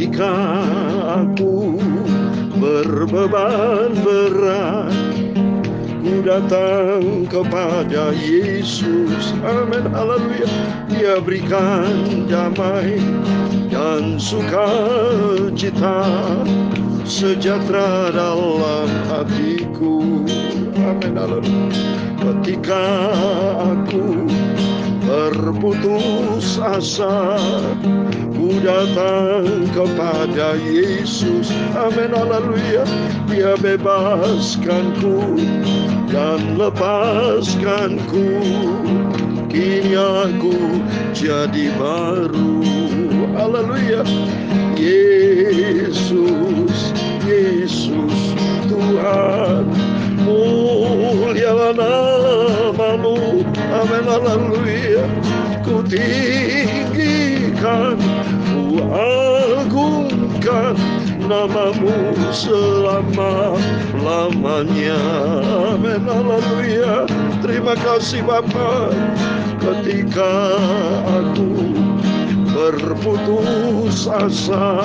Ketika aku berbeban berat, ku datang kepada Yesus. Amin, haleluya. Dia berikan damai dan sukacita, sejahtera dalam hatiku. Amin, haleluya. Ketika aku berputus asa, ku datang kepada Yesus. Amin, haleluya. Dia bebaskanku dan lepaskanku. Kini aku jadi baru. Haleluya. Yesus, Yesus Tuhan, mulialah namamu. Amin, haleluya. Ku tinggikan, ku agungkan namamu selama-lamanya. Amin, haleluya. Terima kasih Bapa. Ketika aku berputus asa,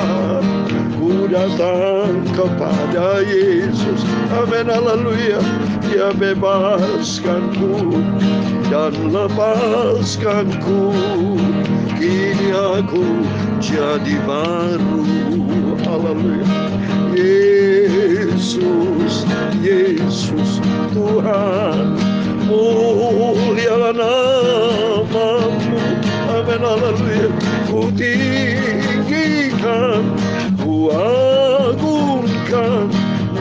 ku datang kepada Yesus. Amin, haleluya. Dia bebaskanku dan lepaskanku. Kini aku jadi baru. Haleluya. Yesus, Yesus Tuhan, mulialah namamu. Amin, haleluya. Ku tinggikan, ku agungkan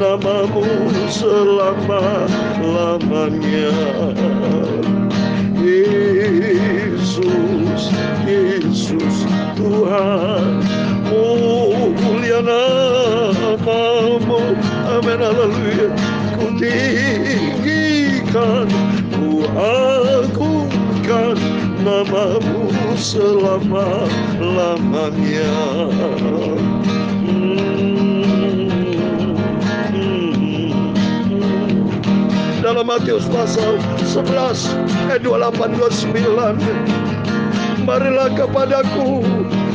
namamu selama-lamanya. Yesus, Yesus Tuhan, mulia namamu. Amin, haleluya. Ku tinggikan, ku agungkan namamu selama-lamanya. Dalam Matius pasal 11 ayat 28-29, marilah kepadaku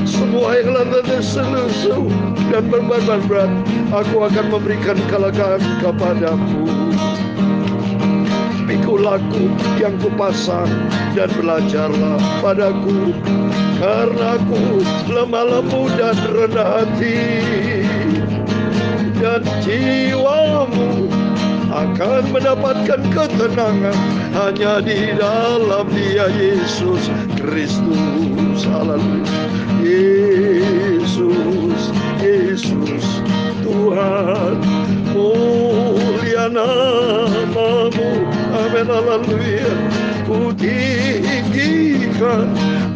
semua yang lelah dan seluruh dan berbeban berat, aku akan memberikan kelegaan kepadamu. Pikulah-Ku yang kupasang dan belajarlah padaku, karena aku lemah lembut dan rendah hati, dan jiwamu akan mendapatkan ketenangan hanya di dalam Dia, Yesus Kristus. Haleluya. Yesus, Yesus Tuhan, mulia namamu. Amin, haleluya. Ku tinggikan,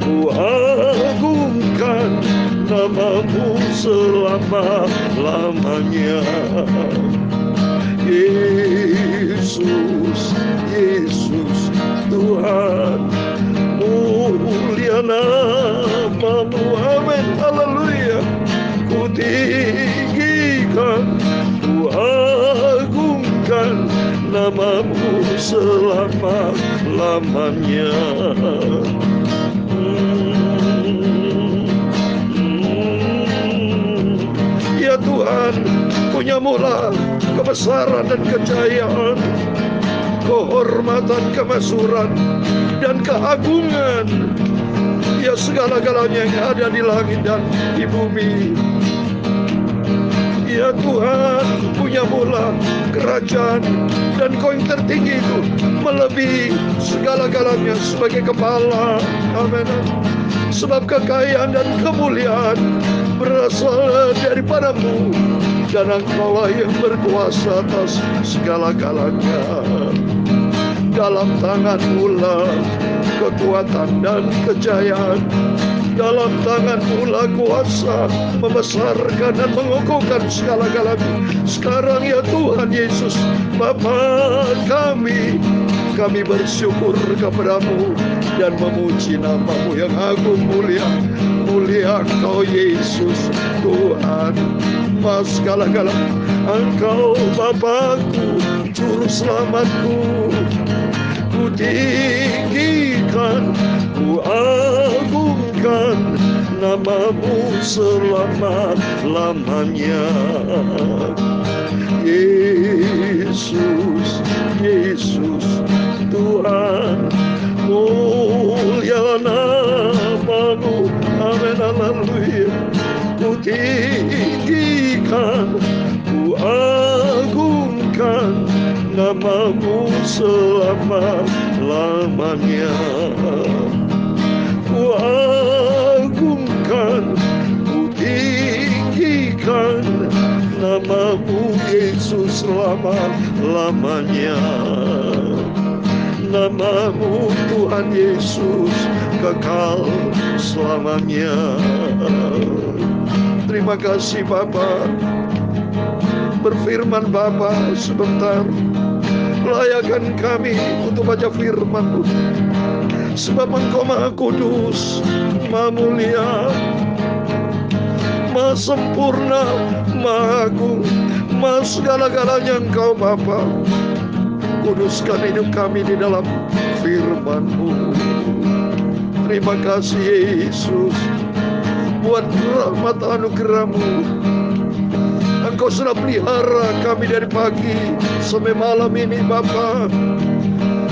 ku agungkan namamu selama-lamanya. Yesus, Yesus Tuhan, mulia namamu. Amin, haleluya. Ku tinggikan, ku agungkan namamu selama-lamanya. Ya Tuhan, punya mula kebesaran dan kejayaan, kehormatan, kemasyhuran, dan keagungan. Ya, segala-galanya yang ada di langit dan di bumi. Ya Tuhan, punya mula kerajaan, dan Kau yang tertinggi itu melebihi segala-galanya sebagai kepala. Amin. Sebab kekayaan dan kemuliaan berasal daripada-Mu, dan Engkau-lah yang berkuasa atas segala-galanya. Dalam tangan-Mu lah kekuatan dan kejayaan. Dalam tangan-Mu lah kuasa membesarkan dan mengukuhkan segala-galanya. Sekarang ya Tuhan Yesus, Bapa kami bersyukur kepada-Mu dan memuji nama-Mu yang agung mulia. Mulia Engkau Yesus Tuhan, Mas segala-galanya. Engkau Bapakku, Juru Selamatku. Ku tinggikan, ku agungkan namamu selama-lamanya. Yesus, Yesus Tuhan, mulia nama-Mu. Amin, haleluya. Ku tinggikan, ku agungkan nama-Mu selama-lamanya. Ku agungkan, ku tinggikan nama-Mu Yesus selama-lamanya. Nama-Mu Tuhan Yesus kekal selamanya. Terima kasih Bapa. Berfirman Bapa sebentar. Layakan kami untuk baca firman-Mu. Sebab Engkau Maha Kudus, Maha Mulia, Maha Sempurna, Maha Agung, Maha segala-galanya Engkau Bapa. Kuduskan hidup kami di dalam firman-Mu. Terima kasih Yesus buat rahmat anugerah-Mu. Engkau sudah pelihara kami dari pagi sampai malam ini Bapa.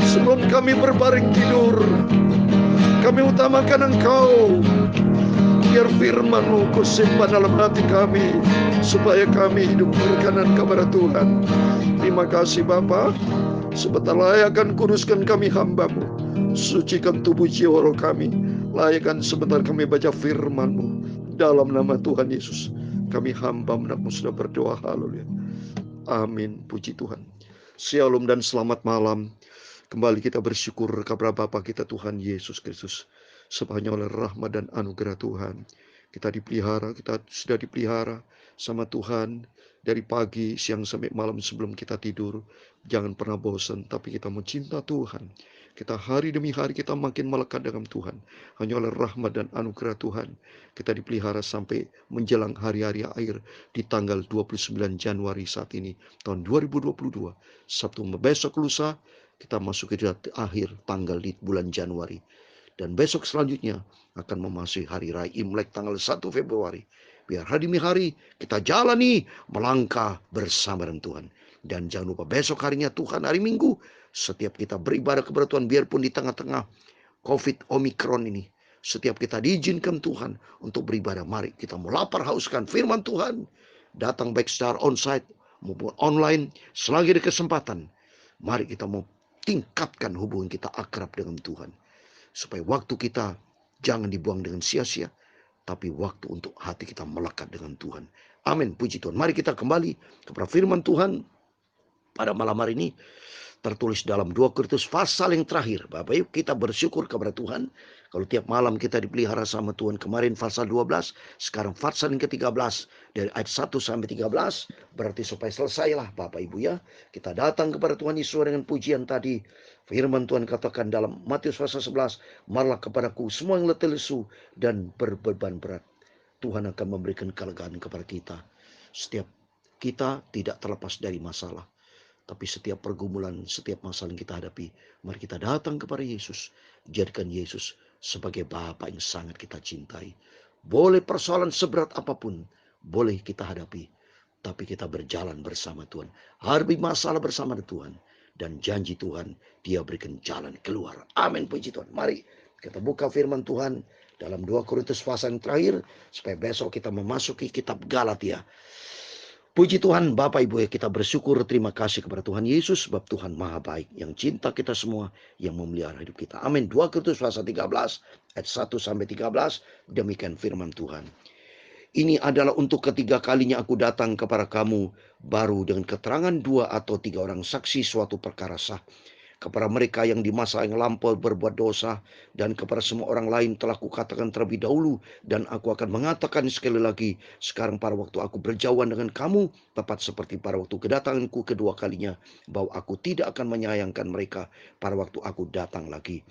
Sebelum kami berbaring tidur, kami utamakan Engkau. Biar firman-Mu Kau simpan dalam hati kami, supaya kami hidup berkenan kepada Tuhan. Terima kasih Bapa. Sebentar layakan kuduskan kami hamba-Mu. Sucikan tubuh jiwa roh kami. Layakan sebentar kami baca firman-Mu. Dalam nama Tuhan Yesus kami hamba anak-Mu sudah berdoa. Haleluya. Amin. Puji Tuhan. Shalom dan selamat malam. Kembali kita bersyukur kepada Bapa kita Tuhan Yesus Kristus. Sebab hanya oleh rahmat dan anugerah Tuhan kita dipelihara, kita sudah dipelihara sama Tuhan dari pagi, siang sampai malam sebelum kita tidur. Jangan pernah bosan, tapi kita mau cinta Tuhan. Kita hari demi hari kita makin melekat dengan Tuhan. Hanya oleh rahmat dan anugerah Tuhan kita dipelihara sampai menjelang hari-hari akhir di tanggal 29 Januari saat ini tahun 2022. Sabtu besok lusa kita masuk ke akhir tanggal di bulan Januari. Dan besok selanjutnya akan memasuki hari raya Imlek tanggal 1 Februari. Biar hari demi hari kita jalani melangkah bersama dengan Tuhan. Dan jangan lupa besok harinya Tuhan hari Minggu. Setiap kita beribadah kepada Tuhan biarpun di tengah-tengah COVID Omikron ini. Setiap kita diizinkan Tuhan untuk beribadah. Mari kita mau lapar hauskan firman Tuhan. Datang baik secara onsite maupun online. Selagi ada kesempatan. Mari kita mau tingkatkan hubungan kita akrab dengan Tuhan. Supaya waktu kita jangan dibuang dengan sia-sia. Tapi waktu untuk hati kita melekat dengan Tuhan. Amin. Puji Tuhan. Mari kita kembali kepada firman Tuhan. Pada malam hari ini. Tertulis dalam 2 Korintus pasal yang terakhir. Bapak yuk kita bersyukur kepada Tuhan. Kalau tiap malam kita dipelihara sama Tuhan. Kemarin pasal 12. Sekarang pasal yang ke-13. Dari ayat 1 sampai 13. Berarti supaya selesailah Bapak Ibu ya. Kita datang kepada Tuhan Yesus dengan pujian tadi. Firman Tuhan katakan dalam Matius pasal 11. Marilah kepadaku semua yang letih lesu dan berbeban berat. Tuhan akan memberikan kelegaan kepada kita. Setiap kita tidak terlepas dari masalah. Tapi setiap pergumulan, setiap masalah yang kita hadapi, mari kita datang kepada Yesus. Jadikan Yesus sebagai Bapa yang sangat kita cintai. Boleh persoalan seberat apapun, boleh kita hadapi. Tapi kita berjalan bersama Tuhan. Hadapi masalah bersama Tuhan. Dan janji Tuhan, Dia berikan jalan keluar. Amin, puji Tuhan. Mari kita buka firman Tuhan dalam 2 Korintus pasal yang terakhir. Supaya besok kita memasuki kitab Galatia. Puji Tuhan, Bapak Ibu ya, kita bersyukur, terima kasih kepada Tuhan Yesus, sebab Tuhan Maha Baik, yang cinta kita semua, yang memelihara hidup kita. Amin. 2 Korintus pasal 13, ayat 1 sampai 13, demikian firman Tuhan. Ini adalah untuk ketiga kalinya aku datang kepada kamu, baru dengan keterangan 2 atau 3 orang saksi suatu perkara sah. Kepada mereka yang di masa yang lampau berbuat dosa, dan kepada semua orang lain telah kukatakan terlebih dahulu, dan aku akan mengatakan sekali lagi, sekarang pada waktu aku berjauhan dengan kamu, tepat seperti pada waktu kedatanganku kedua kalinya, bahwa aku tidak akan menyayangkan mereka pada waktu aku datang lagi.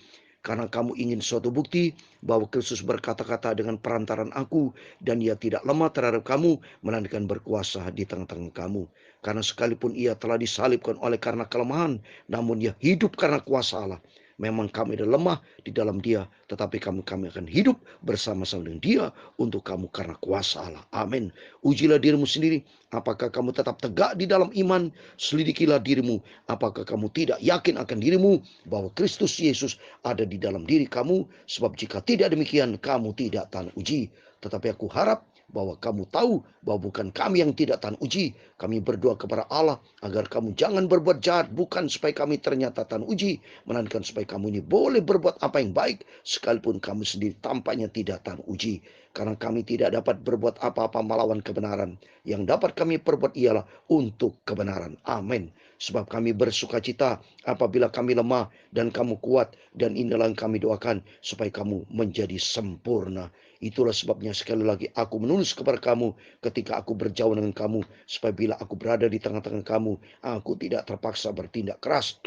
Karena kamu ingin suatu bukti bahwa Kristus berkata-kata dengan perantaran aku, dan Ia tidak lemah terhadap kamu, melainkan berkuasa di tengah-tengah kamu. Karena sekalipun Ia telah disalibkan oleh karena kelemahan, namun Ia hidup karena kuasa Allah. Memang kami adalah lemah di dalam Dia, tetapi kami akan hidup bersama-sama dengan Dia untuk kamu karena kuasa Allah. Amin. Ujilah dirimu sendiri. Apakah kamu tetap tegak di dalam iman? Selidikilah dirimu. Apakah kamu tidak yakin akan dirimu bahwa Kristus Yesus ada di dalam diri kamu? Sebab jika tidak demikian, kamu tidak tahan uji. Tetapi aku harap bahwa kamu tahu bahwa bukan kami yang tidak tahan uji. Kami berdoa kepada Allah agar kamu jangan berbuat jahat, bukan supaya kami ternyata tahan uji, melainkan supaya kamu ini boleh berbuat apa yang baik, sekalipun kamu sendiri tampaknya tidak tahan uji. Karena kami tidak dapat berbuat apa-apa melawan kebenaran. Yang dapat kami perbuat ialah untuk kebenaran. Amin. Sebab kami bersukacita apabila kami lemah dan kamu kuat. Dan inilah yang kami doakan supaya kamu menjadi sempurna. Itulah sebabnya sekali lagi aku menulis kepada kamu ketika aku berjauh dengan kamu. Supaya bila aku berada di tengah-tengah kamu, aku tidak terpaksa bertindak keras.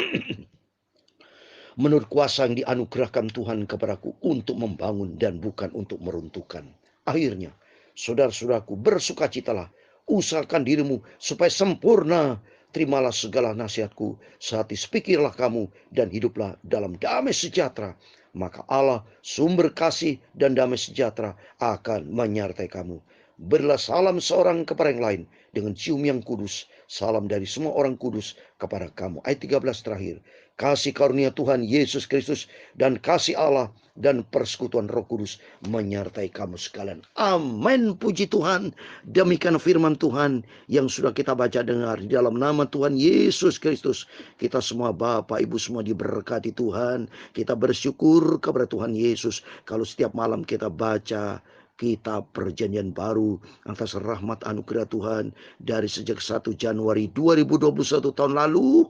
Menurut kuasa yang dianugerahkan Tuhan kepadaku untuk membangun dan bukan untuk meruntuhkan. Akhirnya, saudara-saudaraku, bersukacitalah, usahakan dirimu supaya sempurna. Terimalah segala nasihatku, sehati sepikirlah kamu dan hiduplah dalam damai sejahtera. Maka Allah, sumber kasih dan damai sejahtera akan menyertai kamu. Berilah salam seorang kepada yang lain dengan cium yang kudus. Salam dari semua orang kudus kepada kamu. Ayat 13 terakhir. Kasih karunia Tuhan Yesus Kristus dan kasih Allah dan persekutuan Roh Kudus menyertai kamu sekalian. Amin. Puji Tuhan. Demikian firman Tuhan yang sudah kita baca dengar di dalam nama Tuhan Yesus Kristus. Kita semua Bapak Ibu semua diberkati Tuhan. Kita bersyukur kepada Tuhan Yesus. Kalau setiap malam kita baca kitab perjanjian baru atas rahmat anugerah Tuhan dari sejak 1 Januari 2021 tahun lalu.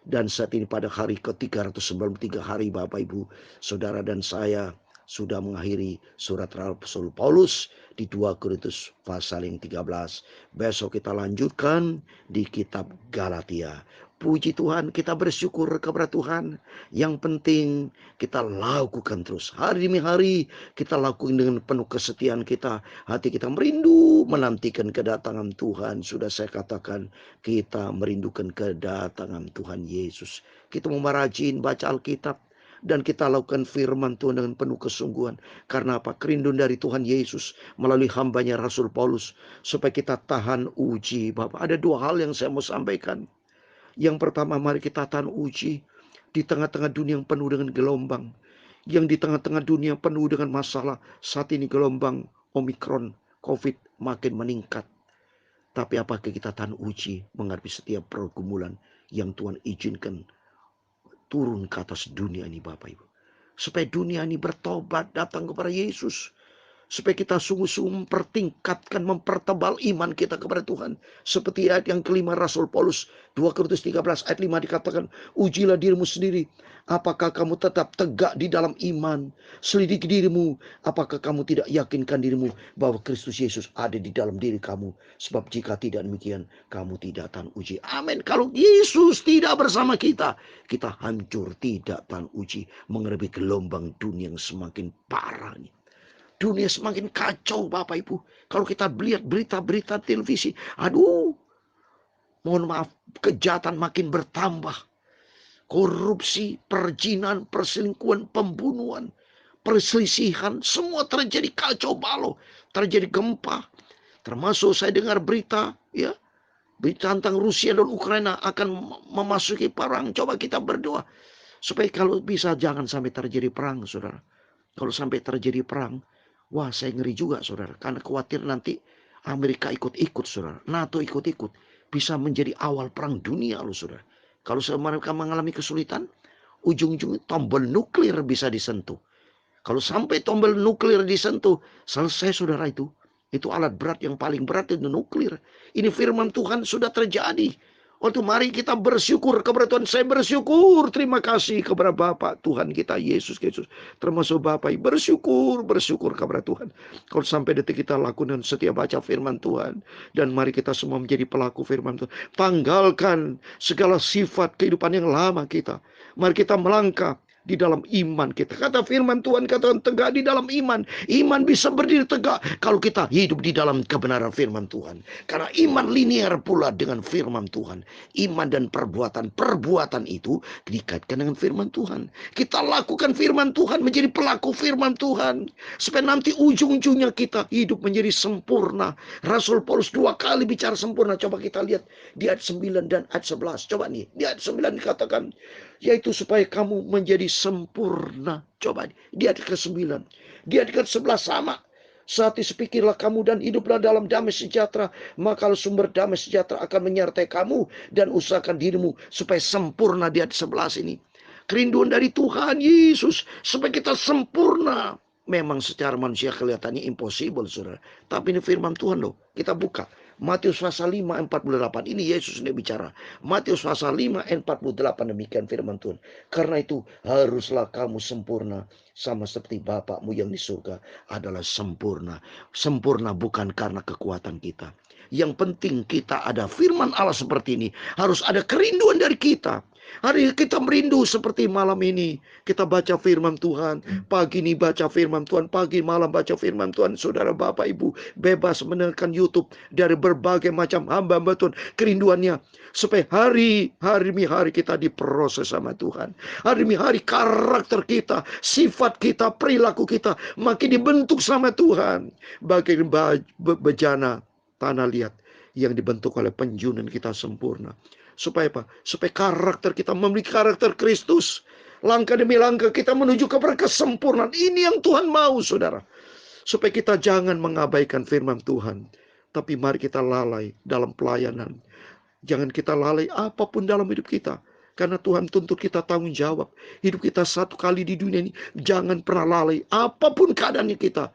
Dan saat ini pada hari ke-393 hari Bapak Ibu, Saudara dan saya sudah mengakhiri surat Rasul Paulus di 2 Korintus pasal yang 13. Besok kita lanjutkan di kitab Galatia. Puji Tuhan, kita bersyukur kepada Tuhan. Yang penting kita lakukan terus. Hari demi hari kita lakukan dengan penuh kesetiaan kita. Hati kita merindu menantikan kedatangan Tuhan. Sudah saya katakan, kita merindukan kedatangan Tuhan Yesus. Kita mau rajin baca Alkitab. Dan kita lakukan firman Tuhan dengan penuh kesungguhan. Karena apa? Kerinduan dari Tuhan Yesus melalui hambanya Rasul Paulus. Supaya kita tahan uji. Bapak, ada dua hal yang saya mau sampaikan. Yang pertama, mari kita tahan uji di tengah-tengah dunia yang penuh dengan gelombang. Yang di tengah-tengah dunia penuh dengan masalah. Saat ini gelombang Omikron, COVID makin meningkat. Tapi apakah kita tahan uji menghadapi setiap pergumulan yang Tuhan izinkan turun ke atas dunia ini Bapak Ibu. Supaya dunia ini bertobat datang kepada Yesus. Supaya kita sungguh-sungguh mempertingkatkan, mempertebal iman kita kepada Tuhan. Seperti ayat yang kelima Rasul Paulus 2 Korintus 13 ayat 5 dikatakan, ujilah dirimu sendiri. Apakah kamu tetap tegak di dalam iman? Selidiki dirimu. Apakah kamu tidak yakinkan dirimu bahwa Kristus Yesus ada di dalam diri kamu? Sebab jika tidak demikian, kamu tidak tahan uji. Amin. Kalau Yesus tidak bersama kita, kita hancur, tidak tahan uji. Menghadapi gelombang dunia yang semakin parah ini. Dunia semakin kacau Bapak Ibu. Kalau kita lihat berita-berita televisi. Aduh. Mohon maaf. Kejahatan makin bertambah. Korupsi, perjinan, perselingkuhan, pembunuhan. Perselisihan. Semua terjadi kacau balau. Terjadi gempa. Termasuk saya dengar berita. Ya. Berita tentang Rusia dan Ukraina akan memasuki perang. Coba kita berdoa. Supaya kalau bisa jangan sampai terjadi perang saudara. Kalau sampai terjadi perang. Wah, saya ngeri juga, saudara. Karena khawatir nanti Amerika ikut-ikut, saudara. NATO ikut-ikut. Bisa menjadi awal perang dunia, loh, saudara. Kalau mereka mengalami kesulitan, ujung-ujungnya tombol nuklir bisa disentuh. Kalau sampai tombol nuklir disentuh, selesai, saudara itu. Itu alat berat yang paling berat itu nuklir. Ini firman Tuhan sudah terjadi. Waktu mari kita bersyukur kepada Tuhan. Saya bersyukur. Terima kasih kepada Bapa Tuhan kita Yesus Kristus. Termasuk Bapak. Bersyukur kepada Tuhan. Kalau sampai detik kita lakukan setiap baca firman Tuhan. Dan mari kita semua menjadi pelaku firman Tuhan. Tanggalkan segala sifat kehidupan yang lama kita. Mari kita melangkah di dalam iman kita. Kata firman Tuhan, katakan tegak di dalam iman. Iman bisa berdiri tegak kalau kita hidup di dalam kebenaran firman Tuhan. Karena iman linear pula dengan firman Tuhan. Iman dan perbuatan itu dikaitkan dengan firman Tuhan. Kita lakukan firman Tuhan, menjadi pelaku firman Tuhan. Supaya nanti ujung-ujungnya kita hidup menjadi sempurna. Rasul Paulus 2 kali bicara sempurna. Coba kita lihat di ayat 9 dan ayat 11. Coba nih, di ayat 9 dikatakan, yaitu supaya kamu menjadi sempurna. Coba di ayat ke-9. Di ayat ke-11 sama. Sehati sepikirlah kamu dan hiduplah dalam damai sejahtera. Maka sumber damai sejahtera akan menyertai kamu. Dan usahakan dirimu supaya sempurna. Di ayat 11 ini. Kerinduan dari Tuhan Yesus supaya kita sempurna. Memang secara manusia kelihatannya impossible, saudara. Tapi ini firman Tuhan loh. Kita buka Matius pasal 5 ayat 48. Ini Yesus ini bicara. Matius pasal 5 ayat 48, demikian firman Tuhan. Karena itu haruslah kamu sempurna sama seperti Bapakmu yang di surga adalah sempurna. Sempurna bukan karena kekuatan kita. Yang penting kita ada firman Allah seperti ini. Harus ada kerinduan dari kita. Hari kita merindu seperti malam ini. Kita baca firman Tuhan. Pagi ini baca firman Tuhan. Pagi malam baca firman Tuhan. Saudara Bapak Ibu bebas mendengarkan YouTube dari berbagai macam hamba-hamba Tuhan. Kerinduannya supaya hari kita diproses sama Tuhan. Hari karakter kita, sifat kita, perilaku kita makin dibentuk sama Tuhan. Bagian bejana tanah liat yang dibentuk oleh penjunan kita sempurna. Supaya apa? Supaya karakter kita memiliki karakter Kristus. Langkah demi langkah kita menuju kepada kesempurnaan. Ini yang Tuhan mau, saudara. Supaya kita jangan mengabaikan firman Tuhan. Tapi mari kita lalai dalam pelayanan. Jangan kita lalai apapun dalam hidup kita. Karena Tuhan tuntut kita tanggung jawab. Hidup kita satu kali di dunia ini. Jangan pernah lalai apapun keadaannya kita.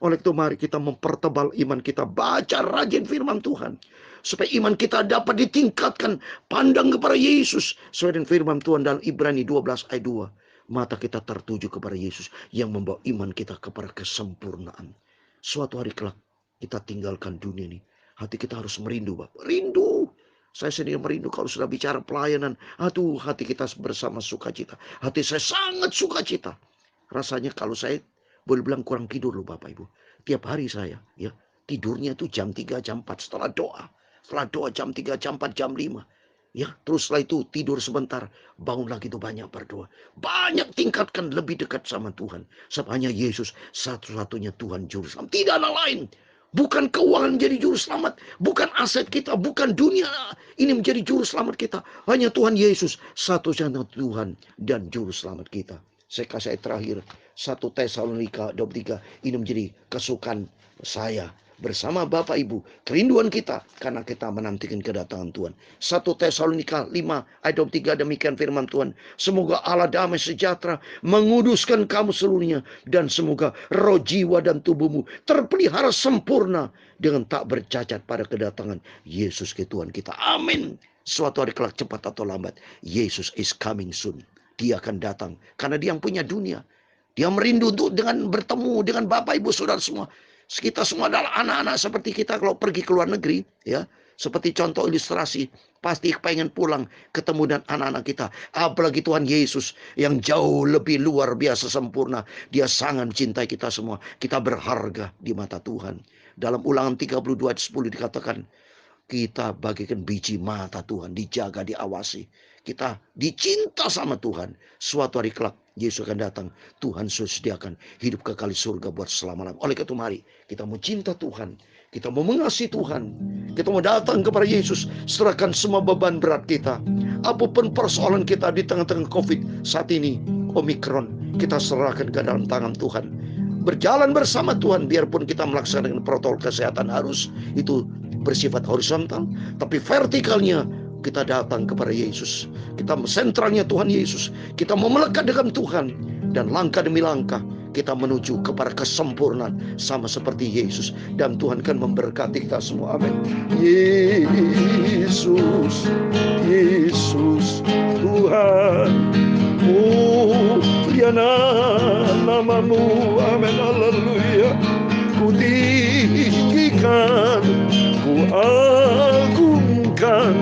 Oleh itu mari kita mempertebal iman kita. Baca rajin firman Tuhan. Supaya iman kita dapat ditingkatkan. Pandang kepada Yesus. Sesuai dengan firman Tuhan dalam Ibrani 12 ayat 2. Mata kita tertuju kepada Yesus. Yang membawa iman kita kepada kesempurnaan. Suatu hari kelak kita tinggalkan dunia ini. Hati kita harus merindu, Bapak. Rindu. Saya sendiri merindu kalau sudah bicara pelayanan. Aduh, hati kita bersama sukacita. Hati saya sangat sukacita. Rasanya kalau saya boleh bilang kurang tidur loh Bapak Ibu. Tiap hari saya ya tidurnya itu jam 3, jam 4 setelah doa. Setelah doa jam 3, jam 4, jam 5. Ya, terus setelah itu tidur sebentar. Bangun lagi itu banyak berdoa. Banyak tingkatkan lebih dekat sama Tuhan. Sebab hanya Yesus satu-satunya Tuhan Juru Selamat. Tidak ada lain. Bukan keuangan menjadi Juru Selamat. Bukan aset kita. Bukan dunia ini menjadi Juru Selamat kita. Hanya Tuhan Yesus satu-satunya Tuhan dan Juru Selamat kita. Saya kasih ayat terakhir. 1 Tesalonika 23. Ini menjadi kesukaan saya. Bersama Bapak Ibu, kerinduan kita karena kita menantikan kedatangan Tuhan. 1 Tesalonika 5 ayat 23, demikian firman Tuhan. Semoga Allah damai sejahtera menguduskan kamu seluruhnya. Dan semoga roh, jiwa dan tubuhmu terpelihara sempurna dengan tak bercacat pada kedatangan Yesus ke Tuhan kita. Amin. Suatu hari kelak cepat atau lambat, Yesus is coming soon. Dia akan datang karena dia yang punya dunia. Dia merindu untuk dengan bertemu dengan Bapak Ibu Saudara semua. Kita semua adalah anak-anak seperti kita kalau pergi ke luar negeri, ya. Seperti contoh ilustrasi, pasti pengen pulang ketemu dengan anak-anak kita. Apalagi Tuhan Yesus yang jauh lebih luar biasa sempurna. Dia sangat mencintai kita semua. Kita berharga di mata Tuhan. Dalam Ulangan 32 ayat 10 dikatakan, kita bagikan biji mata Tuhan, dijaga, diawasi. Kita dicinta sama Tuhan. Suatu hari kelak Yesus akan datang. Tuhan sudah sediakan hidup kekal surga buat selama-lamanya. Oleh itu mari kita mau cinta Tuhan. Kita mau mengasihi Tuhan. Kita mau datang kepada Yesus. Serahkan semua beban berat kita. Apapun persoalan kita di tengah-tengah COVID saat ini, Omikron, kita serahkan ke dalam tangan Tuhan. Berjalan bersama Tuhan. Biarpun kita melaksanakan protokol kesehatan harus itu bersifat horizontal. Tapi vertikalnya kita datang kepada Yesus. Kita sentralnya Tuhan Yesus. Kita mau melekat dengan Tuhan. Dan langkah demi langkah kita menuju kepada kesempurnaan sama seperti Yesus. Dan Tuhan akan memberkati kita semua. Amin. Yesus, Yesus Tuhan. Mulialah namamu. Amin. Haleluya. Ku tinggikan, ku agungkan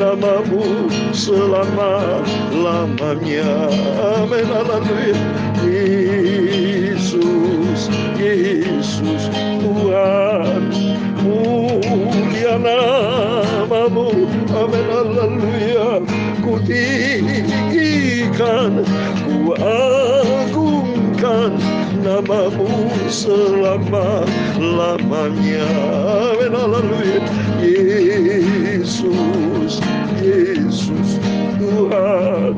namamu selama-lamanya. Amin, haleluya. Yesus, Yesus Tuhan, mulia namamu. Amin, haleluya. Ku tinggikan, ku agungkan namamu selama-lamanya. Amin, haleluya. Yesus, Yesus Tuhan,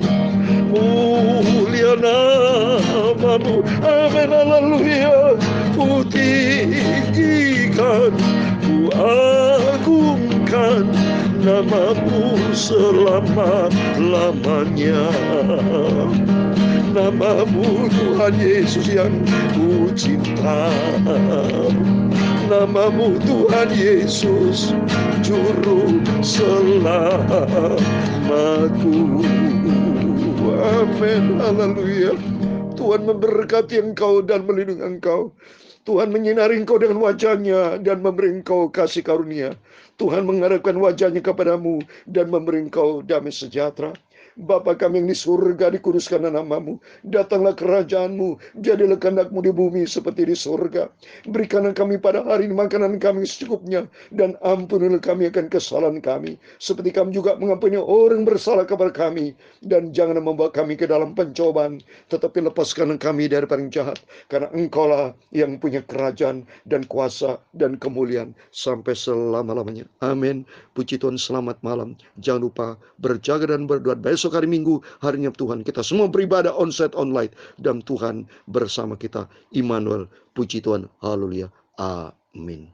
mulia namamu. Amin, haleluya. Ku tinggikan, ku agungkan namamu selama-lamanya. Namamu Tuhan Yesus yang ku cinta, namamu Tuhan Yesus juru selamatku. Amin, haleluya. Tuhan memberkati engkau dan melindungi engkau. Tuhan menyinari engkau dengan wajahnya dan memberi engkau kasih karunia. Tuhan mengarahkan wajahnya kepadamu dan memberi engkau damai sejahtera. Bapa kami yang di surga, dikuduskanlah namamu. Datanglah kerajaanmu, jadilah kehendakmu di bumi seperti di surga. Berikanlah kami pada hari ini makanan kami secukupnya, dan ampunilah kami akan kesalahan kami, seperti kami juga mengampuni orang bersalah kepada kami. Dan jangan membawa kami ke dalam pencobaan, tetapi lepaskan kami dari yang jahat. Karena engkaulah yang punya kerajaan dan kuasa dan kemuliaan sampai selama-lamanya. Amin. Puji Tuhan, selamat malam. Jangan lupa berjaga dan berdoa. Besok hari Minggu, harinya Tuhan, kita semua beribadah onsite online, dan Tuhan bersama kita. Immanuel, puji Tuhan, haleluya, amin.